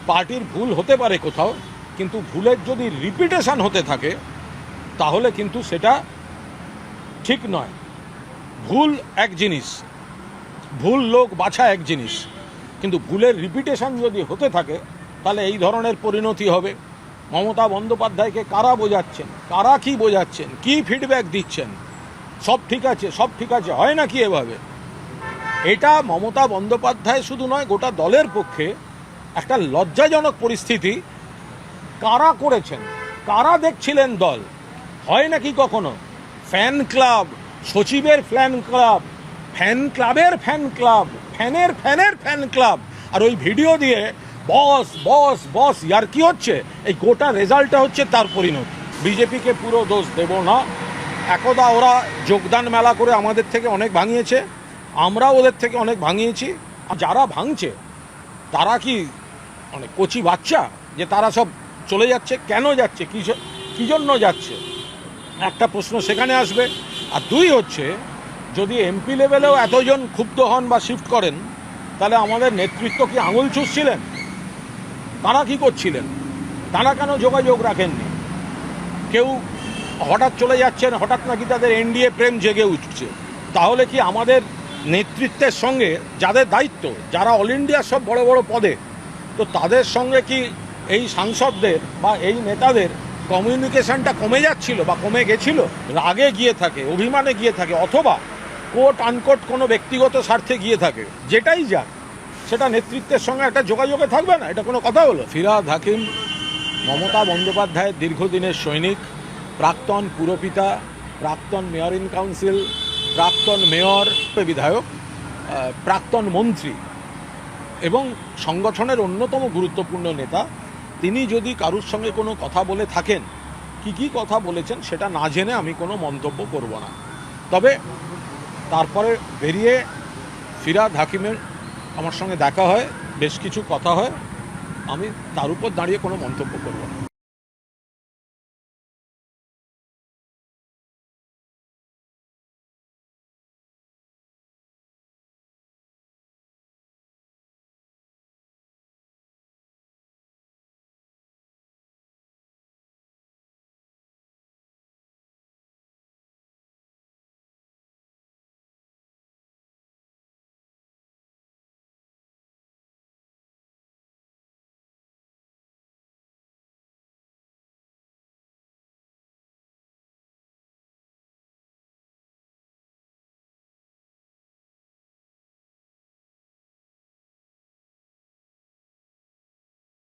পার্টির ভুল হতে পারে কোথাও, কিন্তু ভুলের যদি রিপিটেশন হতে থাকে তাহলে কিন্তু সেটা ঠিক নয়। ভুল এক জিনিস, ভুল লোক বাছা এক জিনিস, কিন্তু ভুলের রিপিটেশন যদি হতে থাকে তাহলে এই ধরনের পরিণতি হবে। মমতা বন্দ্যোপাধ্যায়কে কারা বোঝাচ্ছেন, কারা কি বোঝাচ্ছেন, কি ফিডব্যাক দিচ্ছেন, সব ঠিক আছে সব ঠিক আছে, হয় না কি এভাবে? এটা মমতা বন্দ্যোপাধ্যায় শুধু নয়, গোটা দলের পক্ষে একটা লজ্জাজনক পরিস্থিতি। কারা করেছেন, কারা দেখছিলেন দল? হয় নাকি কখনো ফ্যান ক্লাব, সচিবের ফ্যান ক্লাব, ফ্যান ক্লাবের ফ্যান ক্লাব, ফ্যানের ফ্যানের ফ্যান ক্লাব, আর ওই ভিডিও দিয়ে বস বস বস ইয়ার কি হচ্ছে? এই গোটা রেজাল্টটা হচ্ছে তার পরিণতি। বিজেপিকে পুরো দোষ দেব না। একদা ওরা যোগদান মেলা করে আমাদের থেকে অনেক ভাঙিয়েছে, আমরাও ওদের থেকে অনেক ভাঙিয়েছি। যারা ভাঙছে তারা কি অনেক কচি বাচ্চা যে তারা সব চলে যাচ্ছে? কেন যাচ্ছে, কী জন্য যাচ্ছে? একটা প্রশ্ন সেখানে আসবে। আর দুই হচ্ছে, যদি এমপি লেভেলেও এতজন ক্ষুব্ধ হন বা শিফট করেন, তাহলে আমাদের নেতৃত্ব কি আঙুল চুষছিলেন? তারা কি করছিলেন? তারা কেন যোগাযোগ রাখেননি? কেউ হঠাৎ চলে যাচ্ছেন, হঠাৎ নাকি তাদের এনডিএ প্রেম জেগে উঠছে। তাহলে কি আমাদের নেতৃত্বের সঙ্গে যাদের দায়িত্ব, যারা অল ইন্ডিয়ার সব বড় বড় পদে, তো তাদের সঙ্গে কি এই সাংসদদের বা এই নেতাদের কমিউনিকেশনটা কমে যাচ্ছিল বা কমে গেছিল? রাগে গিয়ে থাকে, অভিমানে গিয়ে থাকে, অথবা কোট আনকোট কোনো ব্যক্তিগত স্বার্থে গিয়ে থাকে, যেটাই যাক সেটা নেতৃত্বের সঙ্গে একটা যোগাযোগে থাকবে না? এটা কোনো কথা হলো? ফিরহাদ হাকিম মমতা বন্দ্যোপাধ্যায়ের দীর্ঘদিনের সৈনিক, প্রাক্তন পুরপিতা, প্রাক্তন মেয়র ইন কাউন্সিল, প্রাক্তন মেয়র, বিধায়ক, প্রাক্তন মন্ত্রী এবং সংগঠনের অন্যতম গুরুত্বপূর্ণ নেতা। তিনি যদি কারুর সঙ্গে কোনো কথা বলে থাকেন, কি কথা বলেছেন সেটা না জেনে আমি কোনো মন্তব্য করব না। তবে তারপরে বেরিয়ে ফিরহাদ হাকিমের আমার সঙ্গে দেখা হয়, বেশ কিছু কথা হয়, আমি তার উপর দাঁড়িয়ে কোনো মন্তব্য করব না।